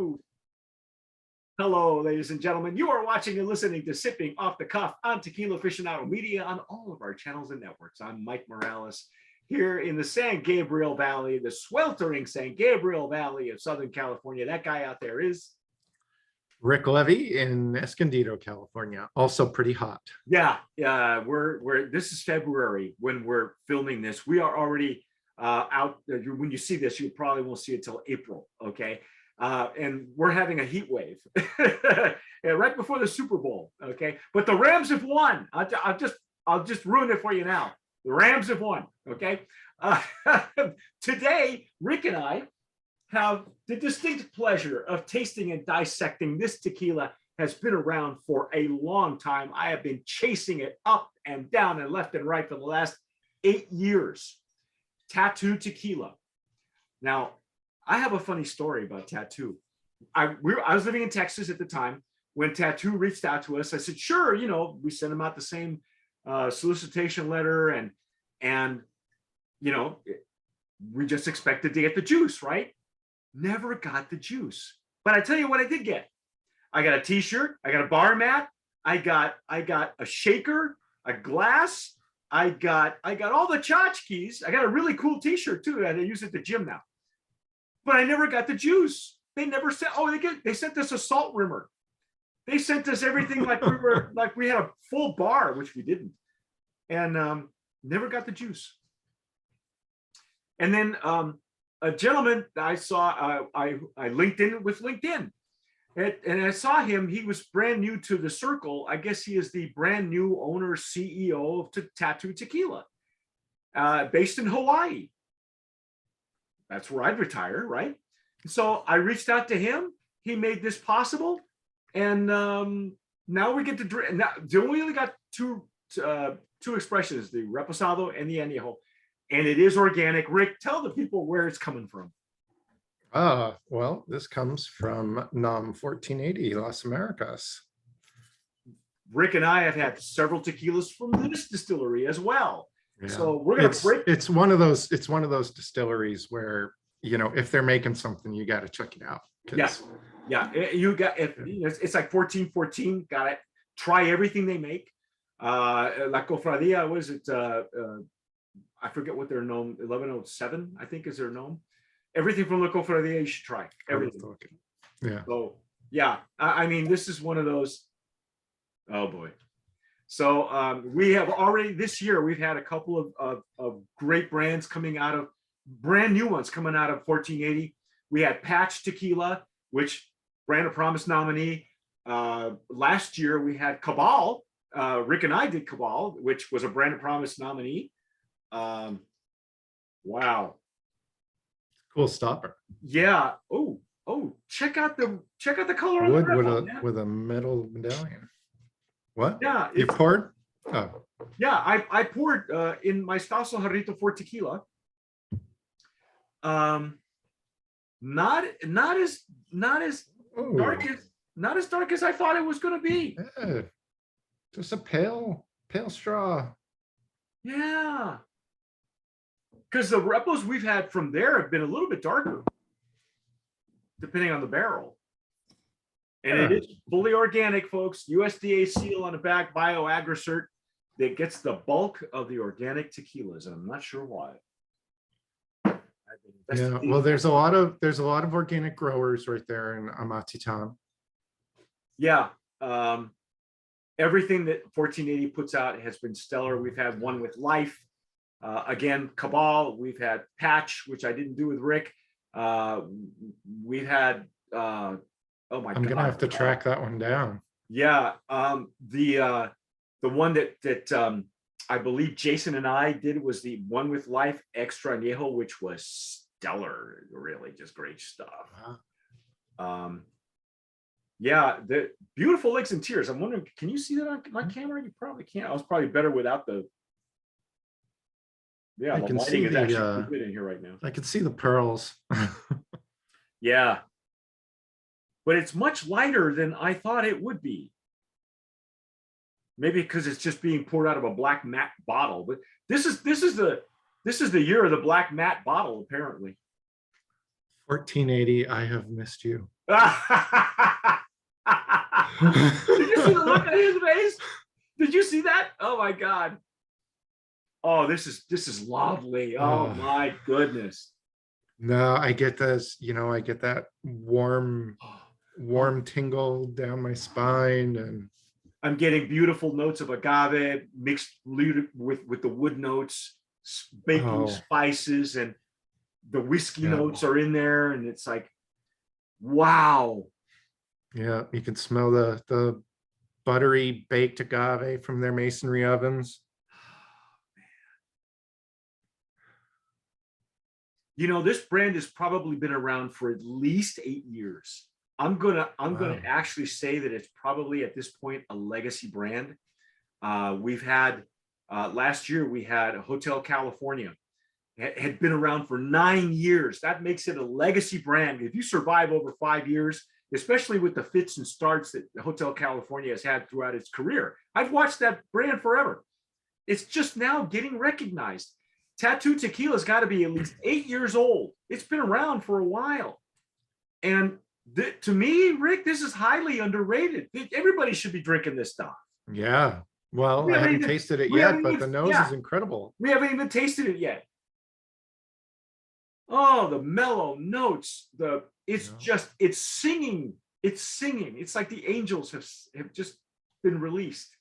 Aficionado. Hello, ladies and gentlemen. You are watching and listening to Sipping Off the Cuff on Tequila Aficionado Media on all of our channels and networks. I'm Mike Morales here in the San Gabriel Valley, the sweltering San Gabriel Valley of Southern California. That guy out there is Rick Levy in Escondido, California. Also pretty hot. Yeah, we're this is February when we're filming this. We are already out. When you see this, you probably won't see it till April. Okay. And we're having a heat wave right before the Super Bowl. Okay, but the Rams have won. I'll just ruin it for you now. The Rams have won. Okay. Today, Rick and I have the distinct pleasure of tasting and dissecting this tequila. Has been around for a long time. I have been chasing it up and down and left and right for the last 8 years. Tattoo Tequila. Now, I have a funny story about Tattoo. I was living in Texas at the time when Tattoo reached out to us. I said, sure, we sent them out the same solicitation letter and we just expected to get the juice, right? Never got the juice. But I tell you what I did get. I got a t-shirt, I got a bar mat, I got a shaker, a glass, I got all the tchotchkes. I got a really cool t-shirt too that I use at the gym now. But I never got the juice. They never sent. Oh, they sent us a salt rimmer. They sent us everything like we had a full bar, which we didn't, and never got the juice. And then a gentleman I saw, I linked in with LinkedIn, and I saw him. He was brand new to the circle. I guess he is the brand new owner, CEO of Tattoo Tequila, based in Hawaii. That's where I'd retire, right? So I reached out to him. He made this possible, and now we get to drink. Now we only got two expressions: the Reposado and the Añejo, and it is organic. Rick, tell the people where it's coming from. Well, this comes from NOM 1480, Las Americas. Rick and I have had several tequilas from this distillery as well. Yeah. So we're gonna break. It's one of those distilleries where if they're making something, you got to check it out. Yeah. You got it's like 1414. Got it. Try everything they make. La Cofradia, was it? I forget what their gnome. 1107, I think, is their gnome. Everything from La Cofradia you should try. Everything. Yeah. So yeah, I mean, this is one of those. Oh boy. So we have already this year, we've had a couple of great brands coming out of brand new ones coming out of 1480. We had Patch Tequila, which Brand of Promise nominee. Last year we had Cabal. Rick and I did Cabal, which was a Brand of Promise nominee. Wow. Cool stopper. Yeah. Oh, check out the color Wood on the with a metal medallion. What? Yeah, you poured? Oh, yeah. I poured in my Stasso Jarrito for tequila. Not as dark as I thought it was going to be. Yeah. Just a pale straw. Yeah. Because the repos we've had from there have been a little bit darker, depending on the barrel. And it is fully organic, folks. USDA seal on the back, BioAgricert, that gets the bulk of the organic tequilas, and I'm not sure why. Yeah, well, there's a lot of organic growers right there in Amatitan. Yeah, everything that 1480 puts out has been stellar. We've had one with Life, again, Cabal. We've had Patch, which I didn't do with Rick. We've had. Oh my God! I'm gonna have to track that one down. Yeah, the one that I believe Jason and I did was the one with Life Extra Añejo, which was stellar. Really, just great stuff. Wow. Yeah, the beautiful lakes and tears. I'm wondering, can you see that on my camera? You probably can't. I was probably better without the. Yeah, the lighting is actually good in here right now. I can see the pearls. Yeah. But it's much lighter than I thought it would be. Maybe because it's just being poured out of a black matte bottle. But this is the year of the black matte bottle, apparently. 1480, I have missed you. Did you see the look on his face? Did you see that? Oh my God. Oh, this is lovely. Oh my goodness. No, I get this, I get that warm tingle down my spine, and I'm getting beautiful notes of agave mixed with the wood notes, baking spices, and the whiskey notes are in there, and it's like, wow. Yeah, you can smell the buttery baked agave from their masonry ovens. This brand has probably been around for at least 8 years. I'm gonna actually say that it's probably at this point a legacy brand. We've had last year we had Hotel California. It had been around for 9 years. That makes it a legacy brand. If you survive over 5 years, especially with the fits and starts that Hotel California has had throughout its career, I've watched that brand forever. It's just now getting recognized. Tattoo Tequila's got to be at least 8 years old. It's been around for a while. And to me, Rick, this is highly underrated. Everybody should be drinking this stuff. Yeah. Well, I haven't tasted it yet, but the nose is incredible. We haven't even tasted it yet. Oh, the mellow notes. It's singing. It's singing. It's like the angels have just been released.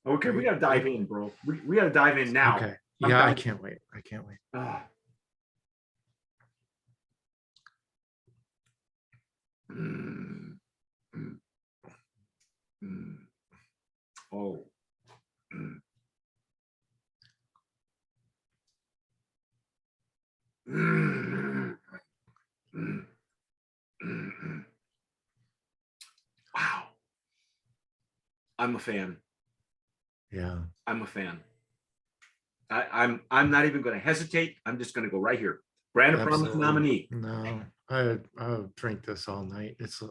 Okay, we gotta dive in, bro. We gotta dive in now. Okay. Yeah, I can't wait. I can't wait. Oh. Wow. I'm a fan. Yeah. I'm a fan. I'm not even going to hesitate. I'm just going to go right here. Brand of Promise nominee. No, I'll drink this all night. It's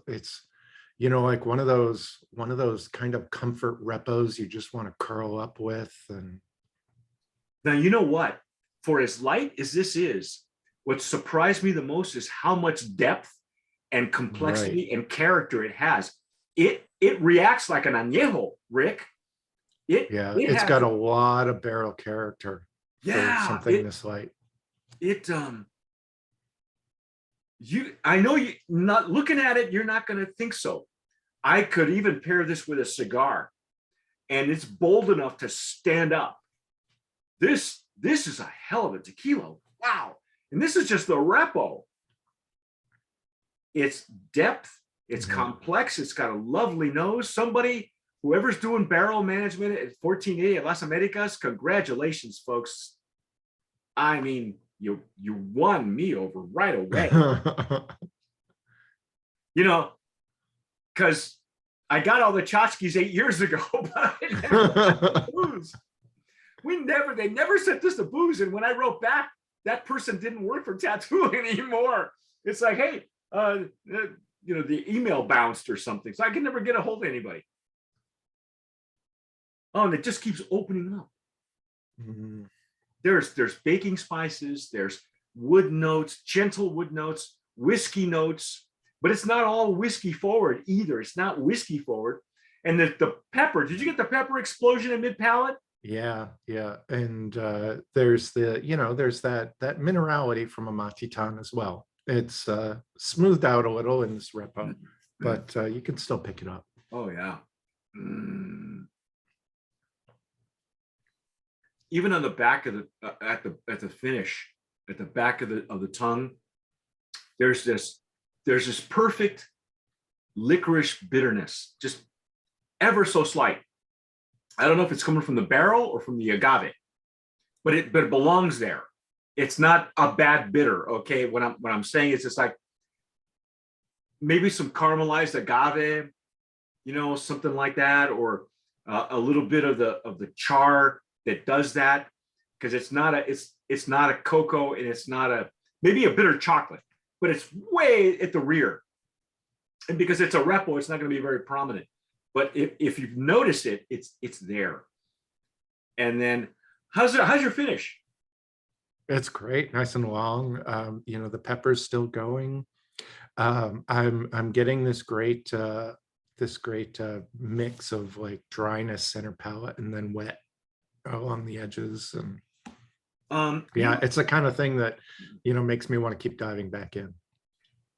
like one of those kind of comfort repos you just want to curl up with. And now, you know what? For as light as this is, what surprised me the most is how much depth and complexity and character it has. It reacts like an añejo, Rick. It's got a lot of barrel character for something this light. I know you not looking at it, you're not going to think so. I could even pair this with a cigar, and it's bold enough to stand up. This is a hell of a tequila. Wow. And this is just the repo. It's depth, it's complex, it's got a lovely nose. Whoever's doing barrel management at 1480 at Las Americas, congratulations, folks. I mean, you won me over right away. Because I got all the tchotchkes 8 years ago, but I never got the booze. They never sent us the booze. And when I wrote back, that person didn't work for tattooing anymore. It's like, hey, the email bounced or something. So I can never get a hold of anybody. Oh, and it just keeps opening up. Mm-hmm. There's baking spices, there's wood notes, gentle wood notes, whiskey notes, but it's not all whiskey forward either. It's not whiskey forward. And the pepper, did you get the pepper explosion in mid palate? Yeah. And there's that minerality from a Matitan as well. It's smoothed out a little in this repo, but you can still pick it up. Oh yeah. Mm. Even on the back of at the finish, at the back of the tongue, there's this perfect licorice bitterness, just ever so slight. I don't know if it's coming from the barrel or from the agave, but it belongs there. It's not a bad bitter. Okay, what I'm saying is, it's like maybe some caramelized agave, something like that, or a little bit of the char that does that, because it's not a cocoa, and it's not maybe a bitter chocolate, but it's way at the rear. And because it's a repo, it's not going to be very prominent. But if you've noticed it, it's there. And then how's your finish? It's great, nice and long. The pepper's still going. I'm getting this great mix of like dryness center palate and then wet along the edges, and You yeah, know, it's the kind of thing that makes me want to keep diving back in.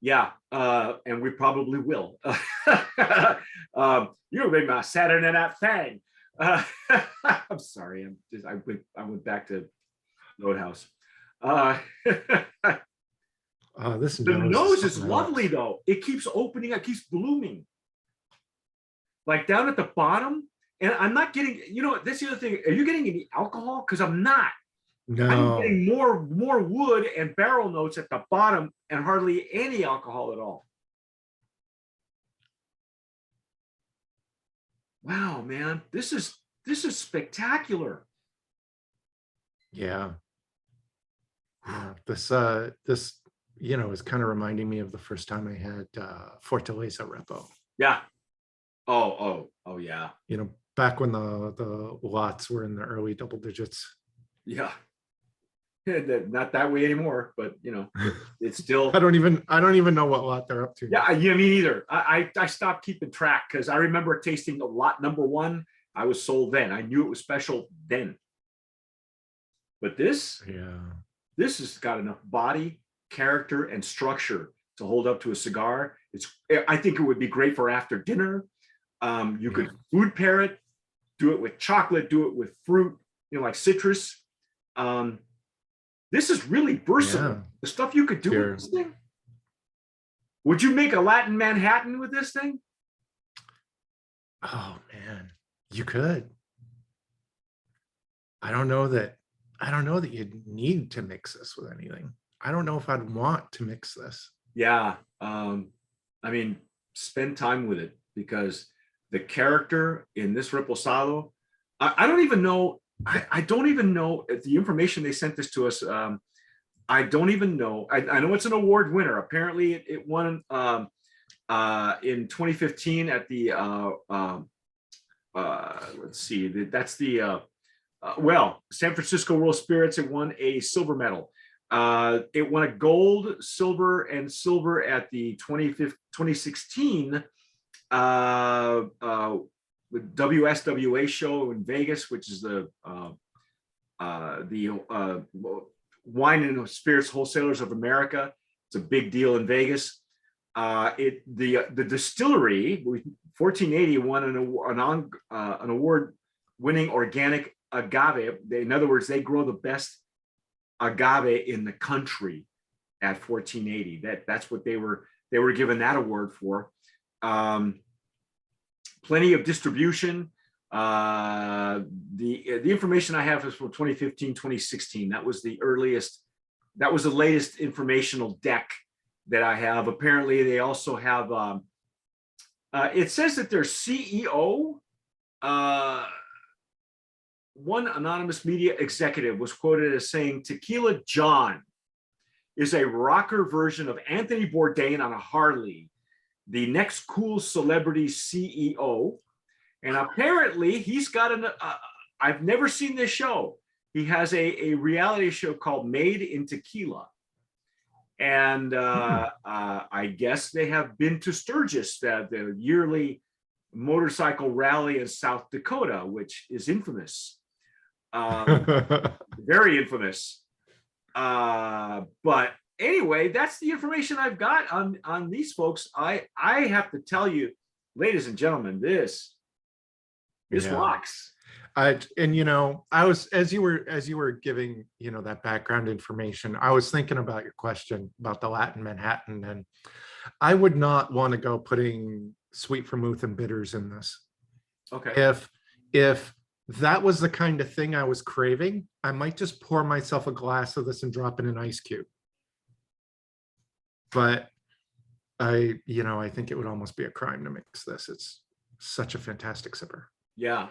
yeah, and we probably will. You made my Saturday Night Fang. I'm sorry. I went back to Roadhouse. Uh, This the nose is nose is something lovely else. though. It keeps opening. It keeps blooming. Like down at the bottom. And I'm not getting. That's the other thing. Are you getting any alcohol? Because I'm not. I'm No, getting more wood and barrel notes at the bottom, and hardly any alcohol at all. Wow, man, this is spectacular. yeah, yeah. This is kind of reminding me of the first time I had Fortaleza Repo. Yeah. Oh, yeah. Back when the lots were in the early double digits. Yeah. Not that way anymore, but it's still. I don't even know what lot they're up to. Yeah, me neither. I stopped keeping track because I remember tasting the lot number one. I was sold then. I knew it was special then. But this has got enough body, character, and structure to hold up to a cigar. I think it would be great for after dinner. You could food pair it, do it with chocolate, do it with fruit, like citrus. This is really versatile. Yeah. The stuff you could do with this thing. Would you make a Latin Manhattan with this thing? Oh man, you could. I don't know that you'd need to mix this with anything. I don't know if I'd want to mix this. Yeah. Spend time with it, because the character in this Reposado, I don't even know. I don't even know if the information they sent this to us. I don't even know. I know it's an award winner. Apparently, it won in 2015 at the. Let's see. That's the. San Francisco World Spirits. It won a silver medal. It won a gold, silver, and silver at the 2016 WSWA show in Vegas, which is the Wine and Spirits Wholesalers of America. It's a big deal in Vegas. The distillery, 1480, won an award-winning organic agave. In other words, they grow the best agave in the country at 1480. That's what they were given that award for. Plenty of distribution. The information I have is from 2015, 2016. That was the latest informational deck that I have. Apparently, they also have. It says that their CEO, one anonymous media executive, was quoted as saying, "Tequila John is a rocker version of Anthony Bourdain on a Harley, the next cool celebrity CEO." And apparently he's got I've never seen this show. He has a reality show called Made in Tequila. And I guess they have been to Sturgis, the yearly motorcycle rally in South Dakota, which is infamous. Very infamous. But anyway, that's the information I've got on these folks. I have to tell you, ladies and gentlemen, this rocks. I was, as you were giving that background information, I was thinking about your question about the Latin Manhattan, and I would not want to go putting sweet vermouth and bitters in this. Okay. If that was the kind of thing I was craving, I might just pour myself a glass of this and drop in an ice cube. But I think it would almost be a crime to mix this. It's such a fantastic sipper. Yeah.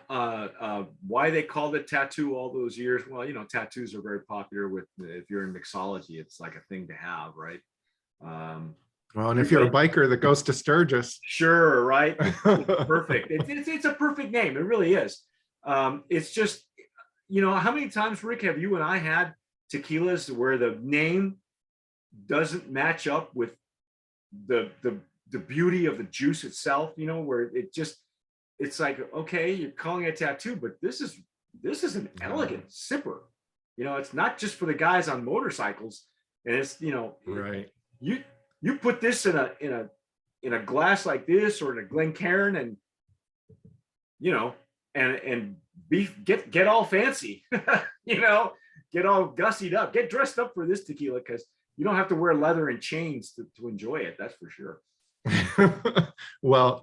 Why they called it tattoo all those years? Well, tattoos are very popular if you're in mixology, it's like a thing to have, right? Well, and if you're a biker that goes to Sturgis. Sure, right? It's perfect. It's a perfect name. It really is. It's just, how many times, Rick, have you and I had tequilas where the name doesn't match up with the beauty of the juice itself, where it's like, okay, you're calling it a tattoo, but this is an elegant sipper. It's not just for the guys on motorcycles. And it's, Right. you put this in a glass like this, or in a Glencairn, and and get all fancy, get all gussied up, get dressed up for this tequila, because you don't have to wear leather and chains to enjoy it. That's for sure. Well,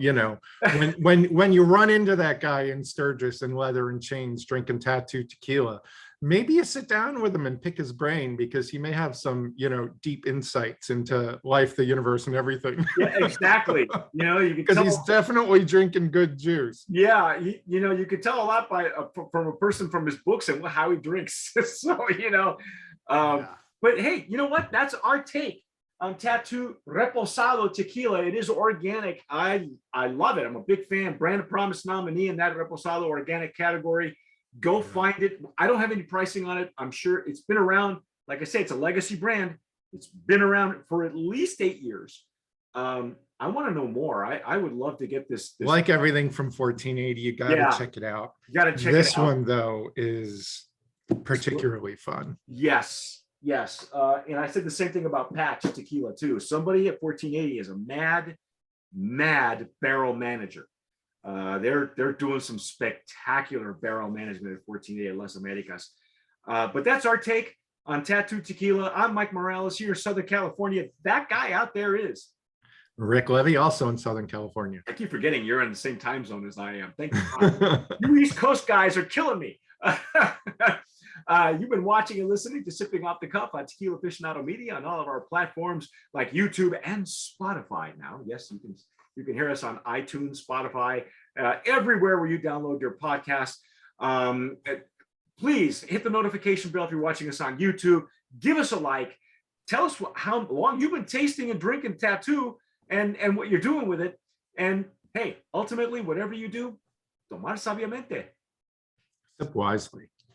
when you run into that guy in Sturgis in leather and chains drinking tattoo tequila, maybe you sit down with him and pick his brain, because he may have some, deep insights into life, the universe, and everything. Yeah, exactly. You can because he's definitely drinking good juice. Yeah, you could tell a lot from a person from his books and how he drinks. So but hey, you know what? That's our take on Tattoo Reposado tequila. It is organic. I love it. I'm a big fan. Brand of Promise nominee in that Reposado organic category. Go find it. I don't have any pricing on it. I'm sure it's been around. Like I say, it's a legacy brand. It's been around for at least 8 years. I want to know more. I would love to get this. Like everything from 1480, you got to check it out. You got to check this it out. one, though, is particularly fun. Yes. And I said the same thing about Patch Tequila too. Somebody at 1480 is a mad barrel manager. They're doing some spectacular barrel management at 1480 Las Americas. But that's our take on Tattoo Tequila. I'm Mike Morales here in Southern California. That guy out there is Rick Levy, also in Southern California. I keep forgetting you're in the same time zone as I am. Thank you. You East Coast guys are killing me. You've been watching and listening to Sipping Off the Cuff on Tequila Aficionado Media on all of our platforms like YouTube and Spotify now. Yes, you can hear us on iTunes, Spotify, everywhere where you download your podcast. Please hit the notification bell if you're watching us on YouTube. Give us a like. Tell us how long you've been tasting and drinking tattoo and what you're doing with it. And hey, ultimately, whatever you do, tomar sabiamente. Sip wisely.